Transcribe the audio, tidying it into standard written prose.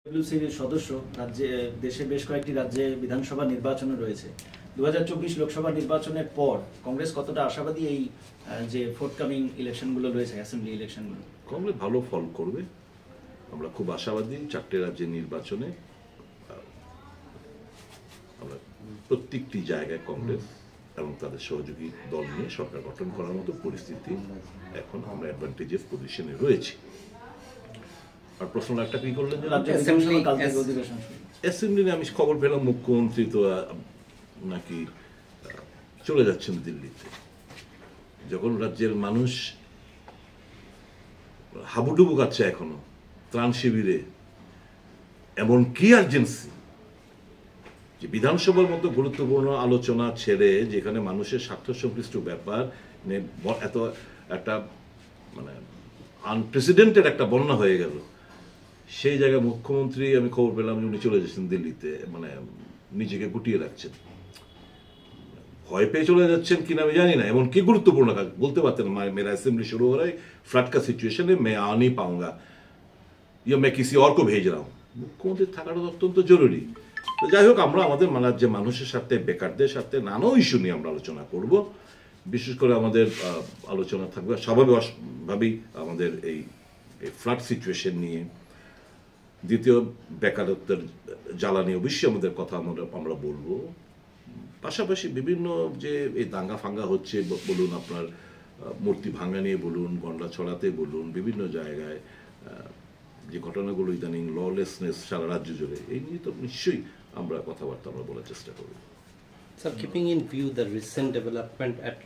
ডব্লিউসির সদস্য রাজ্যে দেশে বেশ কয়েকটি রাজ্যে বিধানসভা নির্বাচন রয়েছে। 2024 লোকসভা নির্বাচনের পর কংগ্রেস কতটা আশাবাদী এই যে ফোর্থকামিং ইলেকশনগুলো রয়েছে, অ্যাসেম্বলি ইলেকশনগুলো? কংগ্রেস ভালো ফল করবে, আমরা খুব আশাবাদী। 4টে রাজ্যের নির্বাচনে আমরা প্রত্যেকটি জায়গায় কংগ্রেস এবং তাদের সহযোগী দল নিয়ে সরকার গঠন করার মতো পরিস্থিতি এখন আমরা অ্যাডভান্টেজেস পজিশনে রয়েছে। আর প্রশ্ন একটা কি করলেন যে অ্যাসেম্বলি নিয়ে আমি খবর পেলাম মুখ্যমন্ত্রী তো নাকি চলে যাচ্ছেন দিল্লিতে। যখন রাজ্যের মানুষ হাবুডুবু কাচ্ছে এখনো ত্রাণ শিবিরে, এমন কি আর্জেন্সি যে বিধানসভার মতো গুরুত্বপূর্ণ আলোচনা ছেড়ে, যেখানে মানুষের স্বার্থ সংশ্লিষ্ট ব্যাপার, এত একটা মানে আনপ্রেসিডেন্টেড একটা বন্যা হয়ে গেল, সেই জায়গায় মুখ্যমন্ত্রী আমি খবর পেলাম যে উনি চলে যাচ্ছেন দিল্লিতে, মানে নিজেকে গুটিয়ে রাখছেন। ভয় পেয়ে চলে যাচ্ছেন কিনা আমি জানি না। এমন কি গুরুত্বপূর্ণ কাজ বলতে পারতেন, মেরা असेंबली शुरू हो रहा है, फ्लड का सिचुएशन है, मैं आ नहीं पाऊंगा या मैं किसी और को भेज रहा हूं। মুখ্যমন্ত্রী থাকাটা অত্যন্ত জরুরি। তো যাই হোক, আমরা আমাদের যে মানুষের সাথে, বেকারদের সাথে নানা ইস্যু নিয়ে আমরা আলোচনা করব। বিশেষ করে আমাদের আলোচনা থাকবে স্বাভাবিকভাবেই আমাদের এই ফ্লাড সিচুয়েশন নিয়ে। দ্বিতীয়, বেকারত্বের জ্বালানি অবশ্যই আমাদের কথা আমরা বলবো। পাশাপাশি বিভিন্ন যে এই দাঙ্গা ফাঙ্গা হচ্ছে বলুন, আপনার মূর্তি ভাঙা নিয়ে বলুন, গন্ডা ছড়াতে বলুন, বিভিন্ন জায়গায় যে ঘটনাগুলো ইদানিং ললেসনেস সারা রাজ্য জুড়ে, এই নিয়ে তো নিশ্চয়ই আমরা কথাবার্তা বলার চেষ্টা করব। Sir, keeping in view the recent development at